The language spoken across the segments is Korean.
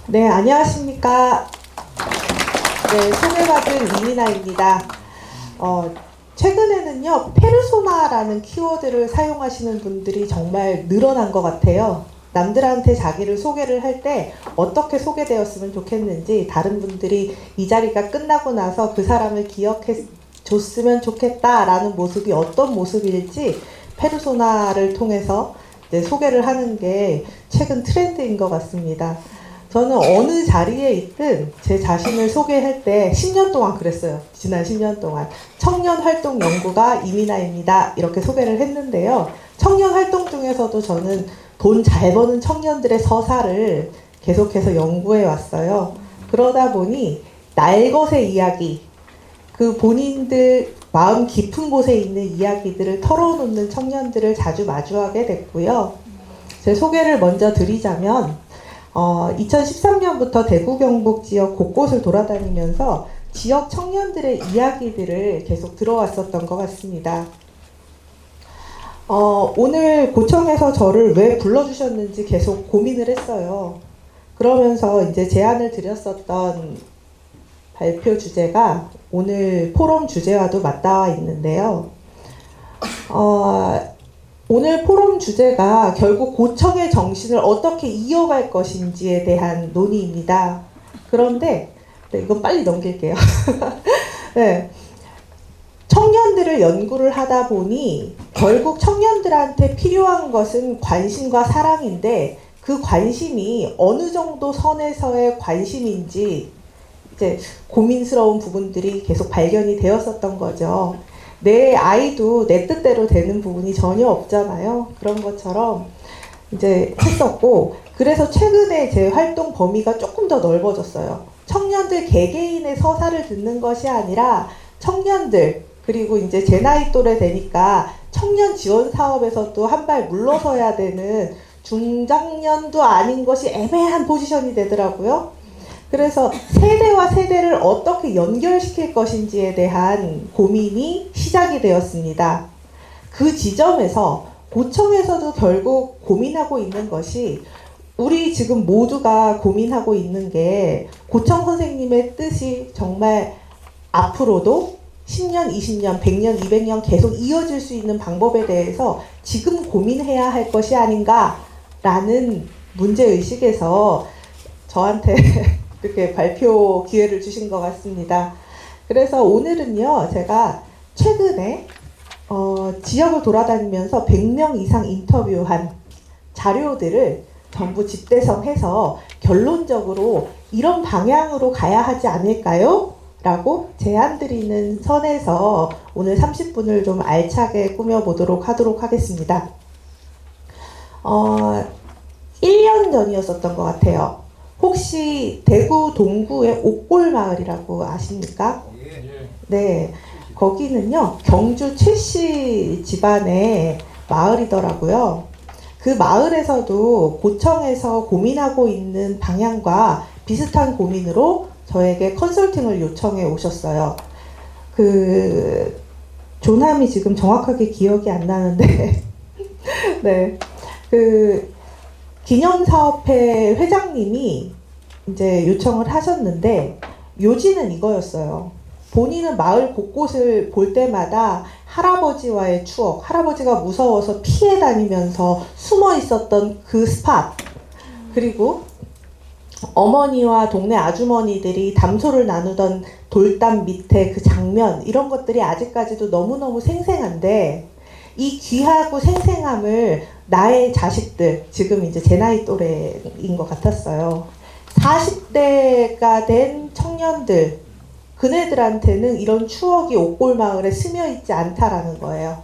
네, 안녕하십니까. 네, 소개받은 이민아입니다. 최근에는요, 페르소나라는 키워드를 사용하시는 분들이 정말 늘어난 것 같아요. 남들한테 자기를 소개를 할 때 어떻게 소개되었으면 좋겠는지 다른 분들이 이 자리가 끝나고 나서 그 사람을 기억해 줬으면 좋겠다라는 모습이 어떤 모습일지 페르소나를 통해서 이제 소개를 하는 게 최근 트렌드인 것 같습니다. 저는 어느 자리에 있든 제 자신을 소개할 때 10년 동안 그랬어요. 지난 10년 동안. 청년활동연구가 이민아입니다. 이렇게 소개를 했는데요. 청년활동 중에서도 저는 돈 잘 버는 청년들의 서사를 계속해서 연구해 왔어요. 그러다 보니 날것의 이야기, 그 본인들 마음 깊은 곳에 있는 이야기들을 털어놓는 청년들을 자주 마주하게 됐고요. 제 소개를 먼저 드리자면 2013년부터 대구 경북 지역 곳곳을 돌아다니면서 지역 청년들의 이야기들을 계속 들어왔었던 것 같습니다. 오늘 고청에서 저를 왜 불러주셨는지 계속 고민을 했어요. 그러면서 이제 제안을 드렸었던 발표 주제가 오늘 포럼 주제와도 맞닿아 있는데요. 오늘 포럼 주제가 결국 고청의 정신을 어떻게 이어갈 것인지에 대한 논의입니다. 그런데 이건 빨리 넘길게요. 네. 청년들을 연구를 하다 보니 결국 청년들한테 필요한 것은 관심과 사랑인데 그 관심이 어느 정도 선에서의 관심인지 이제 고민스러운 부분들이 계속 발견이 되었었던 거죠. 내 아이도 내 뜻대로 되는 부분이 전혀 없잖아요. 그런 것처럼 이제 했었고, 그래서 최근에 제 활동 범위가 조금 더 넓어졌어요. 청년들 개개인의 서사를 듣는 것이 아니라 청년들, 그리고 이제 제 나이 또래 되니까 청년 지원 사업에서도 한 발 물러서야 되는 중장년도 아닌 것이 애매한 포지션이 되더라고요. 그래서 세대와 세대를 어떻게 연결시킬 것인지에 대한 고민이 시작이 되었습니다. 그 지점에서 고청에서도 결국 고민하고 있는 것이, 우리 지금 모두가 고민하고 있는 게 고청 선생님의 뜻이 정말 앞으로도 10년, 20년, 100년, 200년 계속 이어질 수 있는 방법에 대해서 지금 고민해야 할 것이 아닌가라는 문제의식에서 저한테 이렇게 발표 기회를 주신 것 같습니다. 그래서 오늘은요, 제가 최근에 지역을 돌아다니면서 100명 이상 인터뷰한 자료들을 전부 집대성해서 결론적으로 이런 방향으로 가야 하지 않을까요? 라고 제안드리는 선에서 오늘 30분을 좀 알차게 꾸며보도록 하겠습니다. 1년 전이었었던 것 같아요. 혹시 대구 동구의 옥골마을이라고 아십니까? 네, 거기는요 경주 최씨 집안의 마을이더라고요. 그 마을에서도 고청에서 고민하고 있는 방향과 비슷한 고민으로 저에게 컨설팅을 요청해 오셨어요. 그 조남이 지금 정확하게 기억이 안 나는데 네, 그 기념사업회 회장님이 이제 요청을 하셨는데 요지는 이거였어요. 본인은 마을 곳곳을 볼 때마다 할아버지와의 추억, 할아버지가 무서워서 피해 다니면서 숨어 있었던 그 스팟, 그리고 어머니와 동네 아주머니들이 담소를 나누던 돌담 밑에 그 장면, 이런 것들이 아직까지도 너무너무 생생한데 이 귀하고 생생함을 나의 자식들, 지금 이제 제 나이 또래인 것 같았어요. 40대가 된 청년들, 그네들한테는 이런 추억이 옥골마을에 스며있지 않다라는 거예요.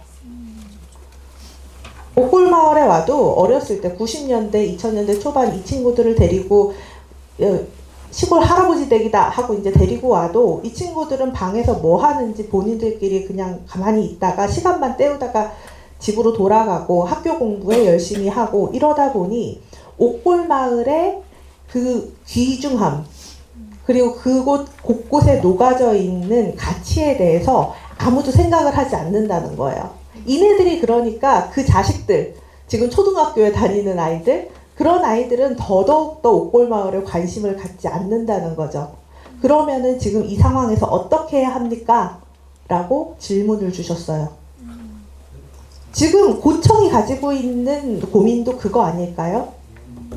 옥골마을에 와도 어렸을 때 90년대, 2000년대 초반 이 친구들을 데리고 시골 할아버지 댁이다 하고 이제 데리고 와도 이 친구들은 방에서 뭐 하는지 본인들끼리 그냥 가만히 있다가 시간만 때우다가 집으로 돌아가고 학교 공부에 열심히 하고 이러다 보니 옥골마을의 그 귀중함, 그리고 그곳 곳곳에 녹아져 있는 가치에 대해서 아무도 생각을 하지 않는다는 거예요. 이네들이 그러니까 그 자식들, 지금 초등학교에 다니는 아이들, 그런 아이들은 더더욱 더 옥골마을에 관심을 갖지 않는다는 거죠. 그러면은 지금 이 상황에서 어떻게 해야 합니까? 라고 질문을 주셨어요. 지금 고청이 가지고 있는 고민도 그거 아닐까요?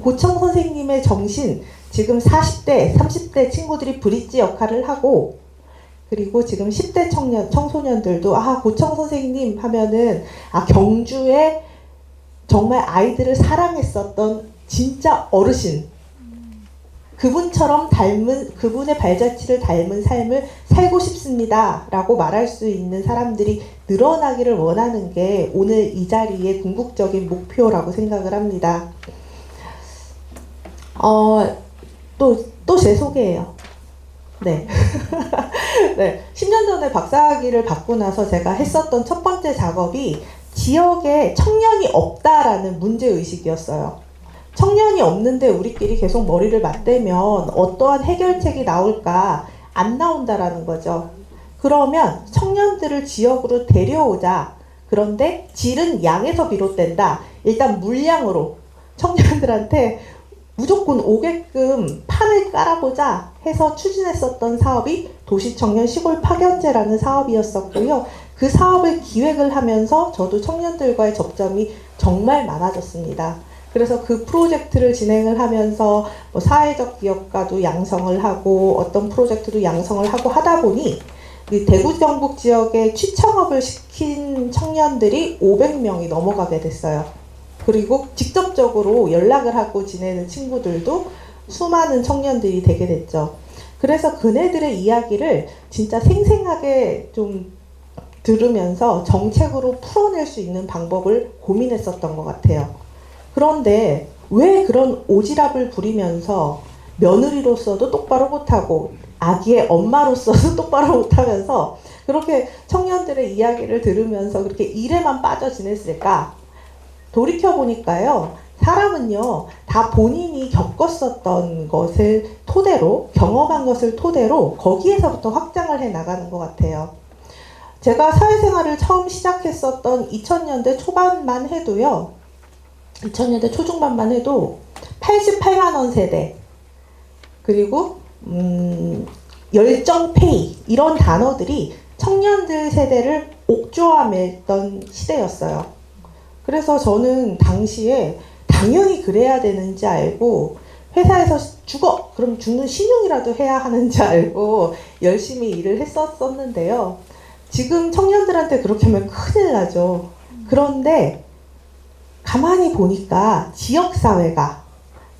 고청 선생님의 정신, 지금 40대, 30대 친구들이 브릿지 역할을 하고, 그리고 지금 10대 청소년들도 고청 선생님 하면은 경주에 정말 아이들을 사랑했었던 진짜 어르신, 그분처럼 그분의 발자취를 닮은 삶을 살고 싶습니다 라고 말할 수 있는 사람들이 늘어나기를 원하는 게 오늘 이 자리의 궁극적인 목표라고 생각을 합니다. 또 제 소개예요. 네. 네. 10년 전에 박사학위를 받고 나서 제가 했었던 첫 번째 작업이 지역에 청년이 없다라는 문제의식이었어요. 청년이 없는데 우리끼리 계속 머리를 맞대면 어떠한 해결책이 나올까? 안 나온다라는 거죠. 그러면 청년들을 지역으로 데려오자. 그런데 질은 양에서 비롯된다. 일단 물량으로 청년들한테 무조건 오게끔 판을 깔아보자 해서 추진했었던 사업이 도시청년 시골 파견제라는 사업이었었고요. 그 사업을 기획을 하면서 저도 청년들과의 접점이 정말 많아졌습니다. 그래서 그 프로젝트를 진행을 하면서 사회적 기업가도 양성을 하고 어떤 프로젝트도 양성을 하고 하다 보니 대구 경북 지역에 취청업을 시킨 청년들이 500명이 넘어가게 됐어요. 그리고 직접적으로 연락을 하고 지내는 친구들도 수많은 청년들이 되게 됐죠. 그래서 그네들의 이야기를 진짜 생생하게 좀 들으면서 정책으로 풀어낼 수 있는 방법을 고민했었던 것 같아요. 그런데 왜 그런 오지랖을 부리면서 며느리로서도 똑바로 못하고 아기의 엄마로서도 똑바로 못하면서 그렇게 청년들의 이야기를 들으면서 그렇게 일에만 빠져 지냈을까? 돌이켜보니까요, 사람은요, 다 본인이 겪었었던 것을 토대로, 경험한 것을 토대로 거기에서부터 확장을 해 나가는 것 같아요. 제가 사회생활을 처음 시작했었던 2000년대 초반만 해도요, 2000년대 초중반만 해도 88만 원 세대, 그리고 열정페이 이런 단어들이 청년들 세대를 옥조아맸던 시대였어요. 그래서 저는 당시에 당연히 그래야 되는지 알고 회사에서 죽어! 그럼 죽는 신용이라도 해야 하는지 알고 열심히 일을 했었는데요. 지금 청년들한테 그렇게 하면 큰일 나죠. 그런데 가만히 보니까 지역사회가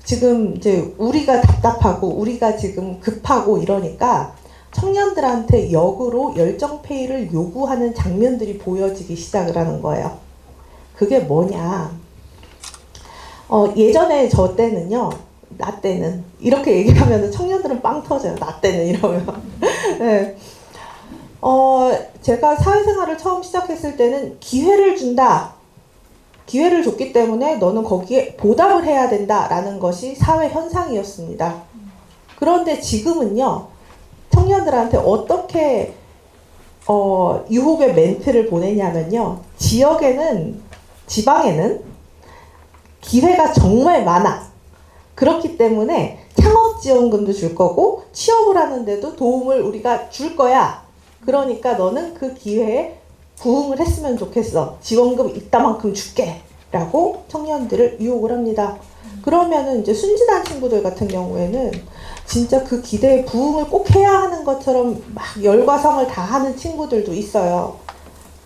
지금 이제 우리가 답답하고 우리가 지금 급하고 이러니까 청년들한테 역으로 열정페이를 요구하는 장면들이 보여지기 시작을 하는 거예요. 그게 뭐냐. 예전에 저 때는요, 나 때는 이렇게 얘기하면 청년들은 빵 터져요. 나 때는 이러면. 네. 제가 사회생활을 처음 시작했을 때는 기회를 준다. 기회를 줬기 때문에 너는 거기에 보답을 해야 된다라는 것이 사회 현상이었습니다. 그런데 지금은요, 청년들한테 어떻게 유혹의 멘트를 보내냐면요, 지방에는 기회가 정말 많아. 그렇기 때문에 창업지원금도 줄 거고 취업을 하는데도 도움을 우리가 줄 거야. 그러니까 너는 그 기회에 부응을 했으면 좋겠어. 지원금 이따만큼 줄게. 라고 청년들을 유혹을 합니다. 그러면은 이제 순진한 친구들 같은 경우에는 진짜 그 기대에 부응을 꼭 해야 하는 것처럼 막 열과 성을 다하는 친구들도 있어요.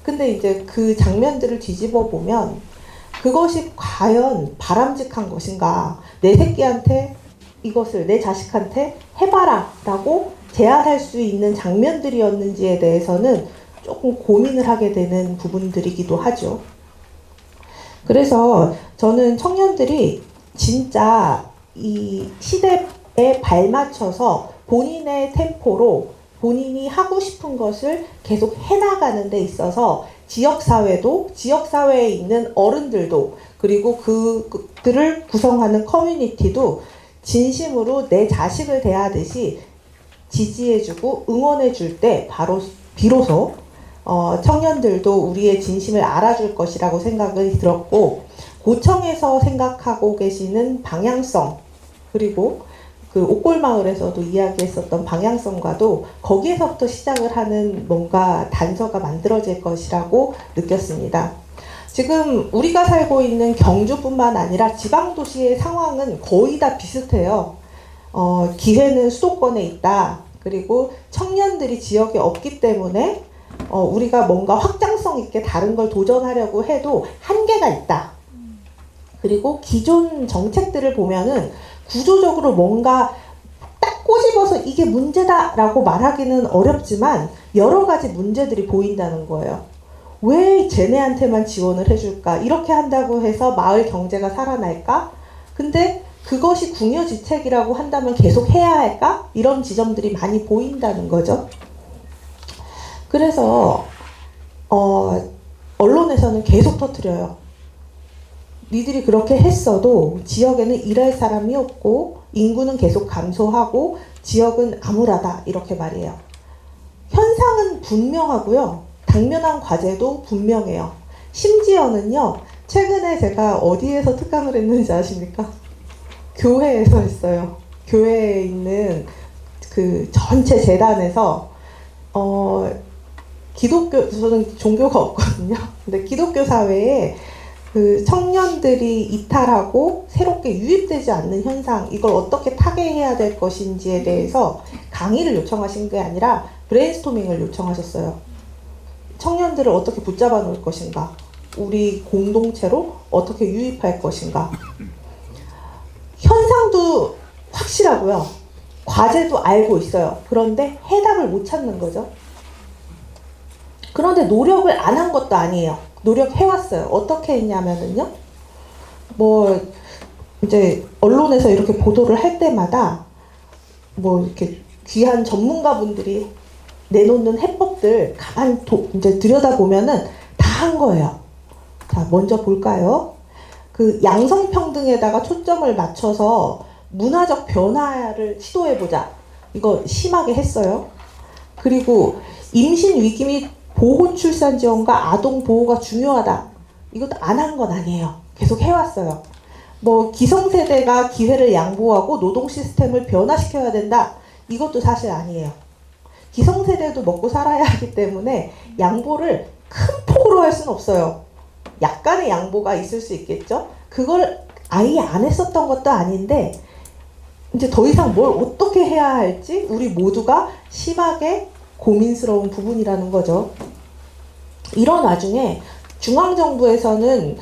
근데 이제 그 장면들을 뒤집어 보면 그것이 과연 바람직한 것인가? 내 새끼한테 이것을 내 자식한테 해봐라 라고 제안할 수 있는 장면들이었는지에 대해서는 조금 고민을 하게 되는 부분들이기도 하죠. 그래서 저는 청년들이 진짜 이 시대에 발맞춰서 본인의 템포로 본인이 하고 싶은 것을 계속 해나가는 데 있어서 지역사회도, 지역사회에 있는 어른들도, 그리고 그들을 구성하는 커뮤니티도 진심으로 내 자식을 대하듯이 지지해주고 응원해줄 때 비로소 청년들도 우리의 진심을 알아줄 것이라고 생각이 들었고, 고청에서 생각하고 계시는 방향성, 그리고 그 옥골마을에서도 이야기했었던 방향성과도 거기에서부터 시작을 하는 뭔가 단서가 만들어질 것이라고 느꼈습니다. 지금 우리가 살고 있는 경주뿐만 아니라 지방도시의 상황은 거의 다 비슷해요. 기회는 수도권에 있다. 그리고 청년들이 지역에 없기 때문에 우리가 뭔가 확장성 있게 다른 걸 도전하려고 해도 한계가 있다. 그리고 기존 정책들을 보면은 구조적으로 뭔가 딱 꼬집어서 이게 문제다라고 말하기는 어렵지만 여러 가지 문제들이 보인다는 거예요. 왜 쟤네한테만 지원을 해줄까? 이렇게 한다고 해서 마을 경제가 살아날까? 근데 그것이 궁여지책이라고 한다면 계속 해야 할까? 이런 지점들이 많이 보인다는 거죠. 그래서 언론에서는 계속 터뜨려요. 니들이 그렇게 했어도 지역에는 일할 사람이 없고 인구는 계속 감소하고 지역은 암울하다 이렇게 말해요. 현상은 분명하고요. 당면한 과제도 분명해요. 심지어는요. 최근에 제가 어디에서 특강을 했는지 아십니까? 교회에서 했어요. 교회에 있는 그 전체 재단에서 저는 종교가 없거든요. 근데 기독교 사회에 그 청년들이 이탈하고 새롭게 유입되지 않는 현상, 이걸 어떻게 타개해야 될 것인지에 대해서 강의를 요청하신 게 아니라 브레인스토밍을 요청하셨어요. 청년들을 어떻게 붙잡아 놓을 것인가, 우리 공동체로 어떻게 유입할 것인가. 현상도 확실하고요. 과제도 알고 있어요. 그런데 해답을 못 찾는 거죠. 그런데 노력을 안 한 것도 아니에요. 노력해왔어요. 어떻게 했냐면은요. 뭐 이제 언론에서 이렇게 보도를 할 때마다 뭐 이렇게 귀한 전문가분들이 내놓는 해법들 가만히 이제 들여다보면은 다 한 거예요. 자, 먼저 볼까요? 그 양성평등에다가 초점을 맞춰서 문화적 변화를 시도해보자. 이거 심하게 했어요. 그리고 임신 위기 및 보호 출산 지원과 아동 보호가 중요하다. 이것도 안 한 건 아니에요. 계속 해왔어요. 뭐 기성세대가 기회를 양보하고 노동 시스템을 변화시켜야 된다. 이것도 사실 아니에요. 기성세대도 먹고 살아야 하기 때문에 양보를 큰 폭으로 할 수는 없어요. 약간의 양보가 있을 수 있겠죠. 그걸 아예 안 했었던 것도 아닌데 이제 더 이상 뭘 어떻게 해야 할지 우리 모두가 심하게 고민스러운 부분이라는 거죠. 이런 와중에 중앙정부에서는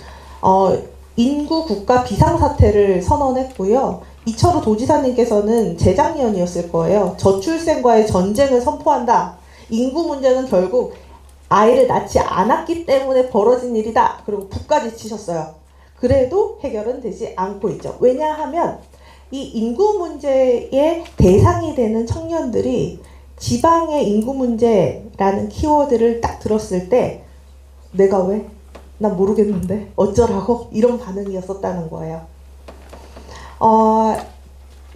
인구 국가 비상사태를 선언했고요. 이철우 도지사님께서는 재작년이었을 거예요. 저출생과의 전쟁을 선포한다. 인구 문제는 결국 아이를 낳지 않았기 때문에 벌어진 일이다. 그리고 북까지 치셨어요. 그래도 해결은 되지 않고 있죠. 왜냐하면 이 인구 문제의 대상이 되는 청년들이 지방의 인구 문제라는 키워드를 딱 들었을 때 내가 왜? 난 모르겠는데 어쩌라고? 이런 반응이었었다는 거예요.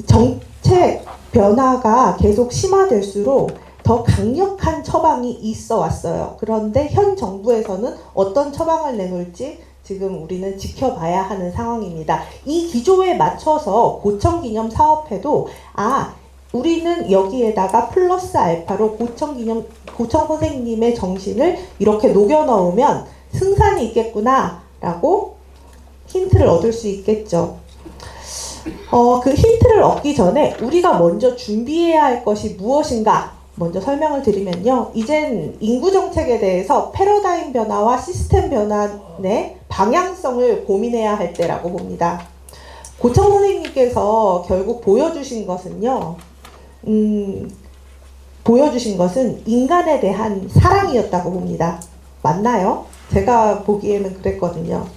정책 변화가 계속 심화될수록 더 강력한 처방이 있어 왔어요. 그런데 현 정부에서는 어떤 처방을 내놓을지 지금 우리는 지켜봐야 하는 상황입니다. 이 기조에 맞춰서 고청기념 사업회도 우리는 여기에다가 플러스 알파로 고청 선생님의 정신을 이렇게 녹여 넣으면 승산이 있겠구나 라고 힌트를 얻을 수 있겠죠. 그 힌트를 얻기 전에 우리가 먼저 준비해야 할 것이 무엇인가 먼저 설명을 드리면요. 이젠 인구정책에 대해서 패러다임 변화와 시스템 변화의 방향성을 고민해야 할 때라고 봅니다. 고청 선생님께서 결국 보여주신 것은요. 보여주신 것은 인간에 대한 사랑이었다고 봅니다. 맞나요? 제가 보기에는 그랬거든요.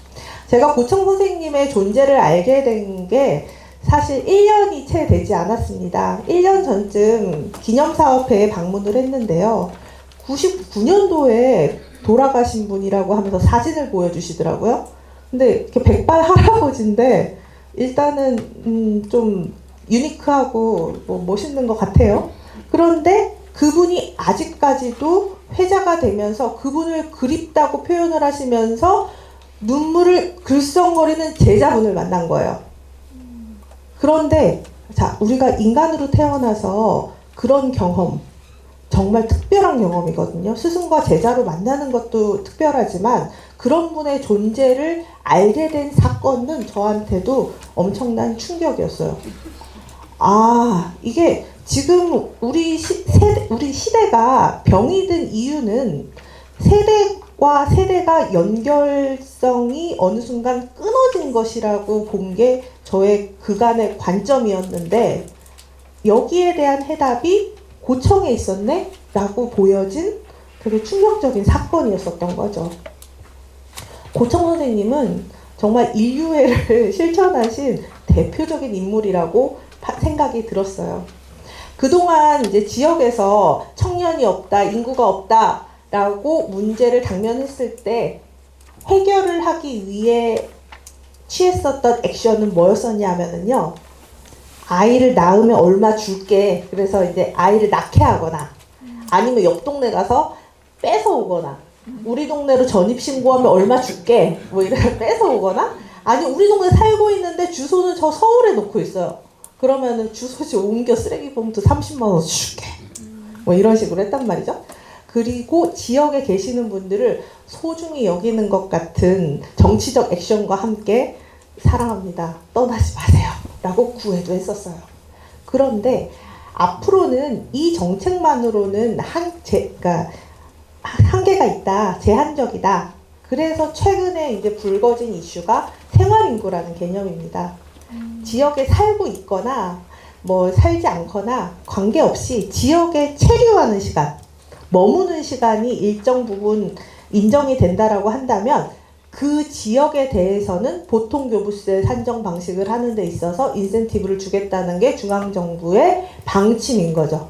제가 고청 선생님의 존재를 알게 된 게 사실 1년이 채 되지 않았습니다. 1년 전쯤 기념사업회에 방문을 했는데요. 99년도에 돌아가신 분이라고 하면서 사진을 보여주시더라고요. 근데 이렇게 백발 할아버지인데 일단은 좀 유니크하고 뭐 멋있는 것 같아요. 그런데 그분이 아직까지도 회자가 되면서 그분을 그립다고 표현을 하시면서 눈물을 글썽거리는 제자분을 만난 거예요. 그런데 자, 우리가 인간으로 태어나서 그런 경험, 정말 특별한 경험이거든요. 스승과 제자로 만나는 것도 특별하지만 그런 분의 존재를 알게 된 사건은 저한테도 엄청난 충격이었어요. 아, 이게 지금 우리 시대가 병이 든 이유는 세대와 세대가 연결성이 어느 순간 끊어진 것이라고 본 게 저의 그간의 관점이었는데, 여기에 대한 해답이 고청에 있었네? 라고 보여진 되게 충격적인 사건이었었던 거죠. 고청 선생님은 정말 인류애를 실천하신 대표적인 인물이라고 생각이 들었어요. 그동안 이제 지역에서 청년이 없다, 인구가 없다 라고 문제를 당면했을 때 해결을 하기 위해 취했었던 액션은 뭐였었냐 하면은요, 아이를 낳으면 얼마 줄게, 그래서 이제 아이를 낳게 하거나, 아니면 옆 동네 가서 뺏어오거나, 우리 동네로 전입신고하면 얼마 줄게, 뭐 이렇게 뺏어오거나, 아니 우리 동네 살고 있는데 주소는 저 서울에 놓고 있어요. 그러면은 주소지 옮겨 쓰레기 봉투 30만 원 줄게, 뭐 이런 식으로 했단 말이죠. 그리고 지역에 계시는 분들을 소중히 여기는 것 같은 정치적 액션과 함께 사랑합니다, 떠나지 마세요 라고 구애도 했었어요. 그런데 앞으로는 이 정책만으로는 한계가 있다, 제한적이다. 그래서 최근에 이제 불거진 이슈가 생활인구라는 개념입니다. 지역에 살고 있거나 뭐 살지 않거나 관계없이 지역에 체류하는 시간, 머무는 시간이 일정 부분 인정이 된다라고 한다면 그 지역에 대해서는 보통교부세 산정 방식을 하는 데 있어서 인센티브를 주겠다는 게 중앙정부의 방침인 거죠.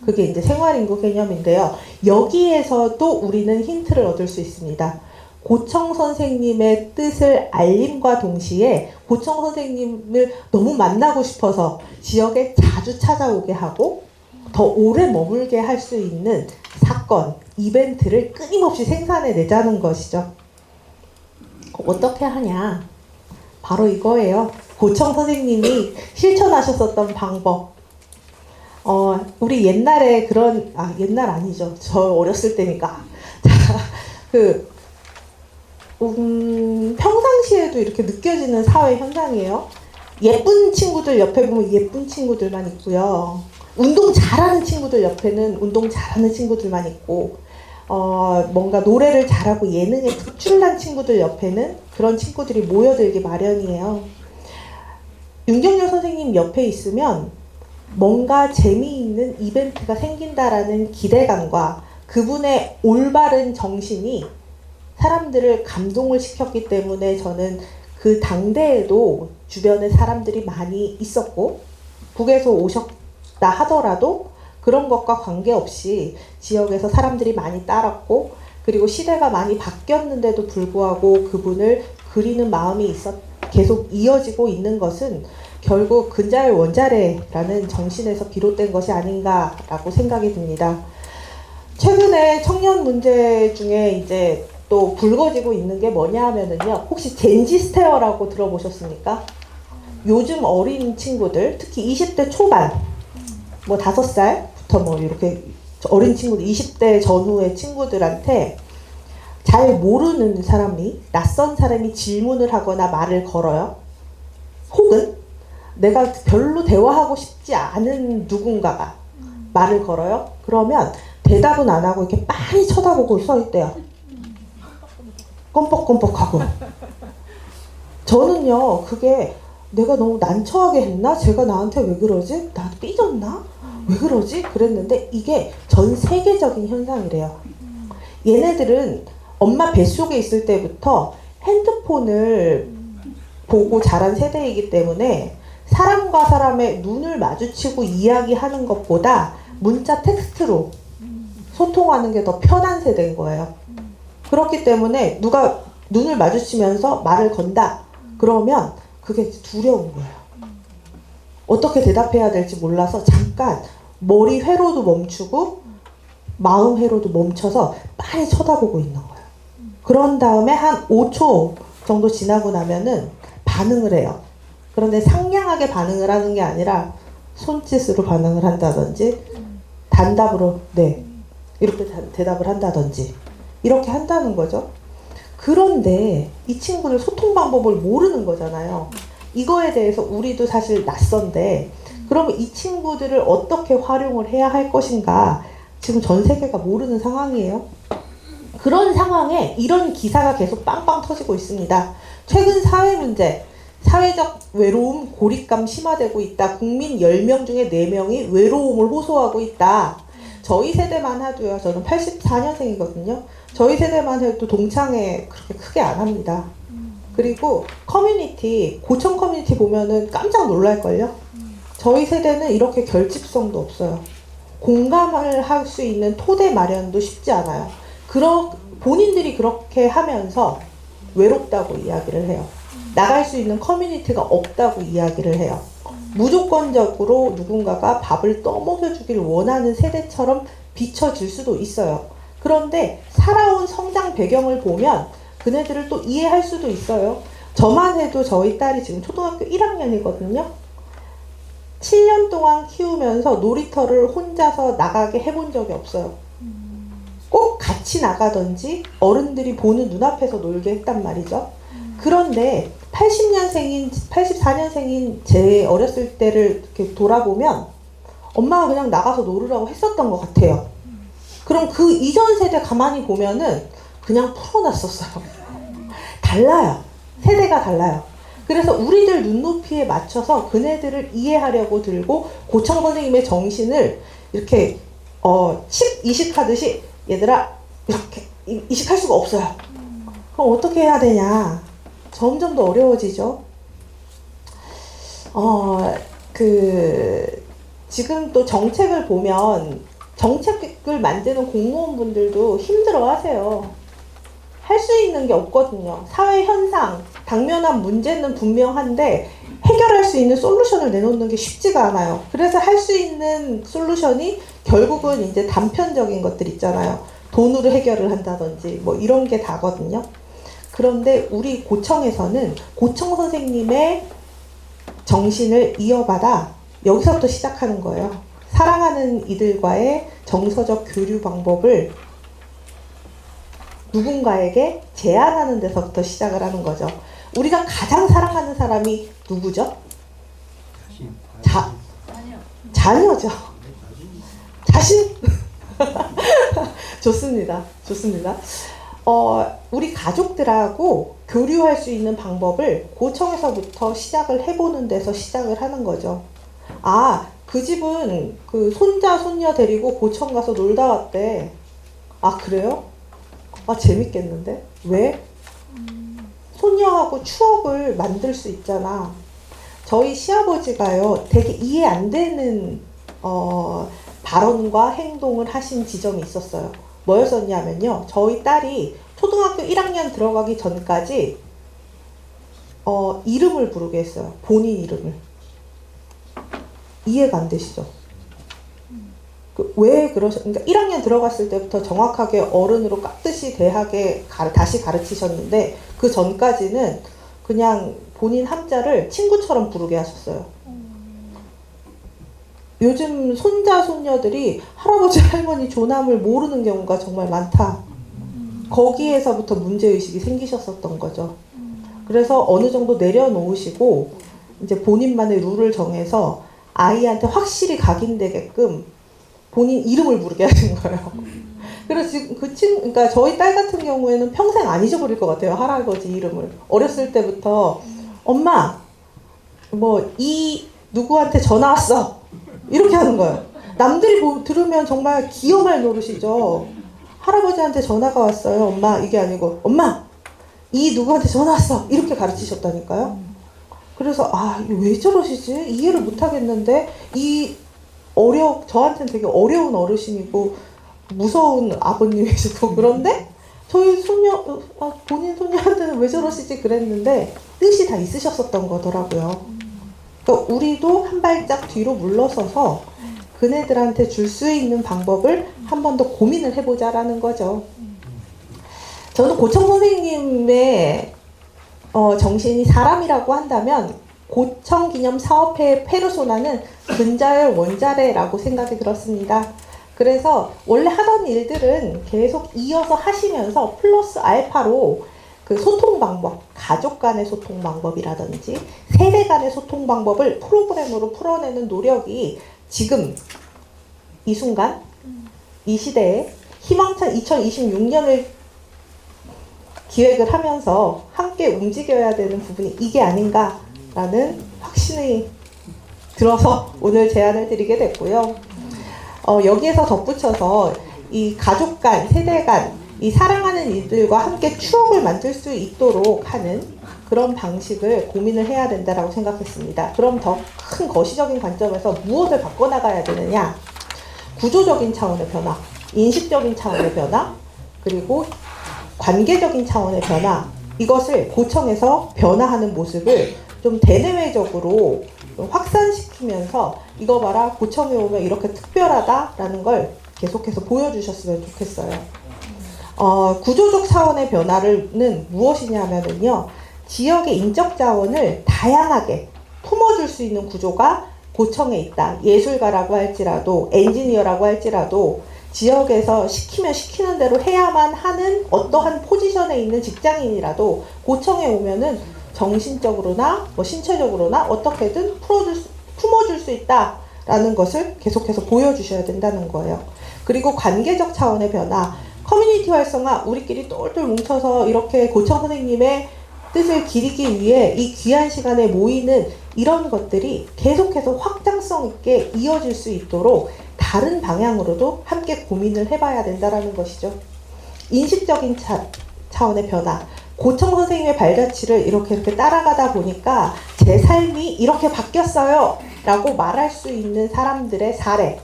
그게 이제 생활인구 개념인데요. 여기에서도 우리는 힌트를 얻을 수 있습니다. 고청 선생님의 뜻을 알림과 동시에 고청 선생님을 너무 만나고 싶어서 지역에 자주 찾아오게 하고 더 오래 머물게 할 수 있는 사건, 이벤트를 끊임없이 생산해내자는 것이죠. 어떻게 하냐? 바로 이거예요. 고청 선생님이 실천하셨었던 방법. 우리 옛날에 옛날 아니죠. 저 어렸을 때니까. 평상시에도 이렇게 느껴지는 사회 현상이에요. 예쁜 친구들 옆에 보면 예쁜 친구들만 있고요. 운동 잘하는 친구들 옆에는 운동 잘하는 친구들만 있고, 뭔가 노래를 잘하고 예능에 특출난 친구들 옆에는 그런 친구들이 모여들기 마련이에요. 윤경열 선생님 옆에 있으면 뭔가 재미있는 이벤트가 생긴다라는 기대감과 그분의 올바른 정신이 사람들을 감동을 시켰기 때문에 저는 그 당대에도 주변에 사람들이 많이 있었고, 북에서 오셨다 하더라도 그런 것과 관계없이 지역에서 사람들이 많이 따랐고, 그리고 시대가 많이 바뀌었는데도 불구하고 그분을 그리는 마음이 계속 이어지고 있는 것은 결국 근자의 원자래라는 정신에서 비롯된 것이 아닌가라고 생각이 듭니다. 최근에 청년 문제 중에 이제 또 불거지고 있는 게 뭐냐 하면은요, 혹시 젠지 스테어라고 들어보셨습니까? 요즘 어린 친구들, 특히 20대 초반, 뭐 5살부터 뭐 이렇게 어린 친구들, 20대 전후의 친구들한테 잘 모르는 사람이, 낯선 사람이 질문을 하거나 말을 걸어요. 혹은 내가 별로 대화하고 싶지 않은 누군가가 말을 걸어요. 그러면 대답은 안 하고 이렇게 빤히 쳐다보고 서 있대요. 껌뻑껌뻑하고. 저는요, 그게 내가 너무 난처하게 했나? 제가 나한테 왜 그러지? 나도 삐졌나? 왜 그러지? 그랬는데 이게 전 세계적인 현상이래요. 얘네들은 엄마 뱃속에 있을 때부터 핸드폰을 보고 자란 세대이기 때문에 사람과 사람의 눈을 마주치고 이야기하는 것보다 문자 텍스트로 소통하는 게 더 편한 세대인 거예요. 그렇기 때문에 누가 눈을 마주치면서 말을 건다 그러면 그게 두려운 거예요. 어떻게 대답해야 될지 몰라서 잠깐 머리 회로도 멈추고 마음 회로도 멈춰서 빤히 쳐다보고 있는 거예요. 그런 다음에 한 5초 정도 지나고 나면은 반응을 해요. 그런데 상냥하게 반응을 하는 게 아니라 손짓으로 반응을 한다든지 단답으로 네 이렇게 대답을 한다든지 이렇게 한다는 거죠. 그런데 이 친구들 소통 방법을 모르는 거잖아요. 이거에 대해서 우리도 사실 낯선데 그러면 이 친구들을 어떻게 활용을 해야 할 것인가 지금 전 세계가 모르는 상황이에요. 그런 상황에 이런 기사가 계속 빵빵 터지고 있습니다. 최근 사회 문제, 사회적 외로움, 고립감 심화되고 있다. 국민 10명 중에 4명이 외로움을 호소하고 있다. 저희 세대만 해도요. 저는 84년생이거든요. 저희 세대만 해도 동창회 그렇게 크게 안 합니다. 그리고 커뮤니티, 고청 커뮤니티 보면은 깜짝 놀랄걸요? 저희 세대는 이렇게 결집성도 없어요. 공감을 할 수 있는 토대 마련도 쉽지 않아요. 본인들이 그렇게 하면서 외롭다고 이야기를 해요. 나갈 수 있는 커뮤니티가 없다고 이야기를 해요. 무조건적으로 누군가가 밥을 떠먹여주길 원하는 세대처럼 비춰질 수도 있어요. 그런데 살아온 성장 배경을 보면 그네들을 또 이해할 수도 있어요. 저만 해도 저희 딸이 지금 초등학교 1학년이거든요. 7년 동안 키우면서 놀이터를 혼자서 나가게 해본 적이 없어요. 꼭 같이 나가든지 어른들이 보는 눈앞에서 놀게 했단 말이죠. 그런데 84년생인 제 어렸을 때를 이렇게 돌아보면 엄마가 그냥 나가서 놀으라고 했었던 것 같아요. 그럼 그 이전 세대 가만히 보면은 그냥 풀어놨었어요. 달라요. 세대가 달라요. 그래서 우리들 눈높이에 맞춰서 그네들을 이해하려고 들고 고청 선생님의 정신을 이렇게 이식하듯이 얘들아 이렇게 이식할 수가 없어요. 그럼 어떻게 해야 되냐? 점점 더 어려워지죠. 지금 또 정책을 보면 정책을 만드는 공무원분들도 힘들어 하세요. 할 수 있는 게 없거든요. 사회 현상, 당면한 문제는 분명한데 해결할 수 있는 솔루션을 내놓는 게 쉽지가 않아요. 그래서 할 수 있는 솔루션이 결국은 이제 단편적인 것들 있잖아요. 돈으로 해결을 한다든지 뭐 이런 게 다거든요. 그런데 우리 고청에서는 고청 선생님의 정신을 이어받아 여기서부터 시작하는 거예요. 사랑하는 이들과의 정서적 교류 방법을 누군가에게 제안하는 데서부터 시작을 하는 거죠. 우리가 가장 사랑하는 사람이 누구죠? 자녀죠. 자신? 좋습니다. 좋습니다. 우리 가족들하고 교류할 수 있는 방법을 고청에서부터 시작을 해보는 데서 시작을 하는 거죠. 아, 그 집은 그 손자, 손녀 데리고 고청 가서 놀다 왔대. 아, 그래요? 아, 재밌겠는데? 왜? 손녀하고 추억을 만들 수 있잖아. 저희 시아버지가요, 되게 이해 안 되는, 발언과 행동을 하신 지점이 있었어요. 뭐였었냐면요. 저희 딸이 초등학교 1학년 들어가기 전까지 이름을 부르게 했어요. 본인 이름을. 이해가 안 되시죠? 왜 그러셨, 그러니까 1학년 들어갔을 때부터 정확하게 어른으로 깍듯이 대하게 다시 가르치셨는데 그 전까지는 그냥 본인 함자를 친구처럼 부르게 하셨어요. 요즘 손자, 손녀들이 할아버지, 할머니 조남을 모르는 경우가 정말 많다. 거기에서부터 문제의식이 생기셨었던 거죠. 그래서 어느 정도 내려놓으시고 이제 본인만의 룰을 정해서 아이한테 확실히 각인되게끔 본인 이름을 부르게 하신 거예요. 그래서 지금 그러니까 저희 딸 같은 경우에는 평생 안 잊어버릴 것 같아요. 할아버지 이름을. 어렸을 때부터 엄마, 이 누구한테 전화 왔어. 이렇게 하는 거예요. 남들이 들으면 정말 기어말 노릇이죠. 할아버지한테 전화가 왔어요. 엄마, 이게 아니고 엄마, 이 누구한테 전화 왔어. 이렇게 가르치셨다니까요. 그래서 이게 왜 저러시지? 이해를 못 하겠는데 저한테는 되게 어려운 어르신이고 무서운 아버님이시고 그런데 저희 본인 손녀한테는 왜 저러시지 그랬는데 뜻이 다 있으셨었던 거더라고요. 그러니까 우리도 한 발짝 뒤로 물러서서 그네들한테 줄 수 있는 방법을 한 번 더 고민을 해보자라는 거죠. 저는 고청 선생님의 정신이 사람이라고 한다면 고청기념사업회의 페르소나는 근자열 원자래라고 생각이 들었습니다. 그래서 원래 하던 일들은 계속 이어서 하시면서 플러스 알파로 그 소통 방법, 가족 간의 소통 방법이라든지 세대 간의 소통 방법을 프로그램으로 풀어내는 노력이 지금 이 순간, 이 시대에 희망찬 2026년을 기획을 하면서 함께 움직여야 되는 부분이 이게 아닌가라는 확신이 들어서 오늘 제안을 드리게 됐고요. 여기에서 덧붙여서 이 가족 간, 세대 간, 이 사랑하는 이들과 함께 추억을 만들 수 있도록 하는 그런 방식을 고민을 해야 된다고 생각했습니다. 그럼 더 큰 거시적인 관점에서 무엇을 바꿔나가야 되느냐? 구조적인 차원의 변화, 인식적인 차원의 변화, 그리고 관계적인 차원의 변화, 이것을 고청에서 변화하는 모습을 좀 대내외적으로 좀 확산시키면서 이거 봐라, 고청에 오면 이렇게 특별하다라는 걸 계속해서 보여주셨으면 좋겠어요. 구조적 차원의 변화는 무엇이냐면요, 지역의 인적 자원을 다양하게 품어줄 수 있는 구조가 고청에 있다. 예술가라고 할지라도, 엔지니어라고 할지라도 지역에서 시키면 시키는 대로 해야만 하는 어떠한 포지션에 있는 직장인이라도 고청에 오면은 정신적으로나 신체적으로나 어떻게든 품어줄 수 있다라는 것을 계속해서 보여주셔야 된다는 거예요. 그리고 관계적 차원의 변화, 커뮤니티 활성화, 우리끼리 똘똘 뭉쳐서 이렇게 고청 선생님의 뜻을 기리기 위해 이 귀한 시간에 모이는 이런 것들이 계속해서 확장성 있게 이어질 수 있도록 다른 방향으로도 함께 고민을 해봐야 된다는 것이죠. 인식적인 차원의 변화. 고청 선생님의 발자취를 이렇게 따라가다 보니까 제 삶이 이렇게 바뀌었어요 라고 말할 수 있는 사람들의 사례.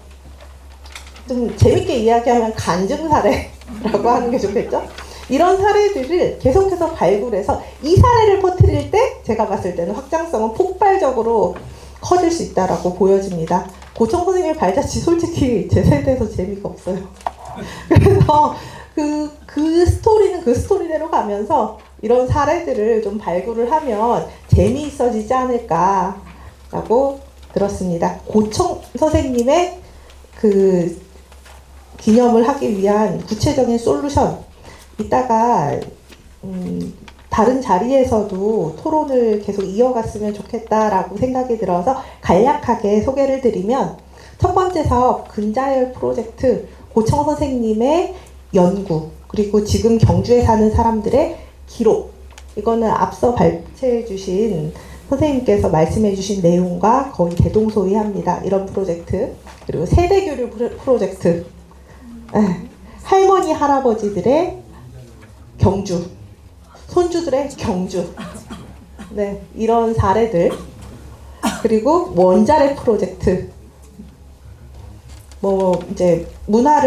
좀 재밌게 이야기하면 간증 사례라고 하는 게 좋겠죠? 이런 사례들을 계속해서 발굴해서 이 사례를 퍼뜨릴 때 제가 봤을 때는 확장성은 폭발적으로 커질 수 있다라고 보여집니다. 고청 선생님의 발자취 솔직히 제 세대에서 재미가 없어요. 그래서 그 스토리는 그 스토리대로 가면서 이런 사례들을 좀 발굴을 하면 재미있어지지 않을까라고 들었습니다. 고청 선생님의 그 기념을 하기 위한 구체적인 솔루션, 이따가 다른 자리에서도 토론을 계속 이어갔으면 좋겠다라고 생각이 들어서 간략하게 소개를 드리면, 첫 번째 사업 근자열 프로젝트, 고청 선생님의 연구, 그리고 지금 경주에 사는 사람들의 기록, 이거는 앞서 발췌해 주신 선생님께서 말씀해 주신 내용과 거의 대동소이합니다. 이런 프로젝트. 그리고 세대교류 프로젝트, 할머니 할아버지들의 경주, 손주들의 경주, 네, 이런 사례들. 그리고 원자래 프로젝트, 이제 문화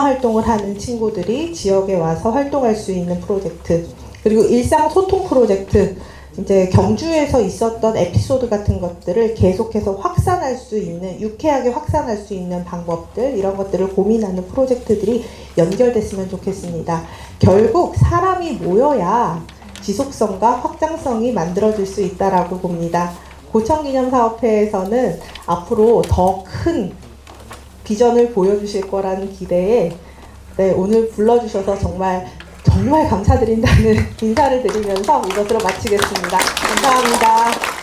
활동을 하는 친구들이 지역에 와서 활동할 수 있는 프로젝트. 그리고 일상 소통 프로젝트, 이제 경주에서 있었던 에피소드 같은 것들을 계속해서 확산할 수 있는, 유쾌하게 확산할 수 있는 방법들, 이런 것들을 고민하는 프로젝트들이 연결됐으면 좋겠습니다. 결국 사람이 모여야 지속성과 확장성이 만들어질 수 있다라고 봅니다. 고청기념사업회에서는 앞으로 더 큰 비전을 보여주실 거라는 기대에, 네, 오늘 불러주셔서 정말 감사드린다는 인사를 드리면서 이것으로 마치겠습니다. 감사합니다.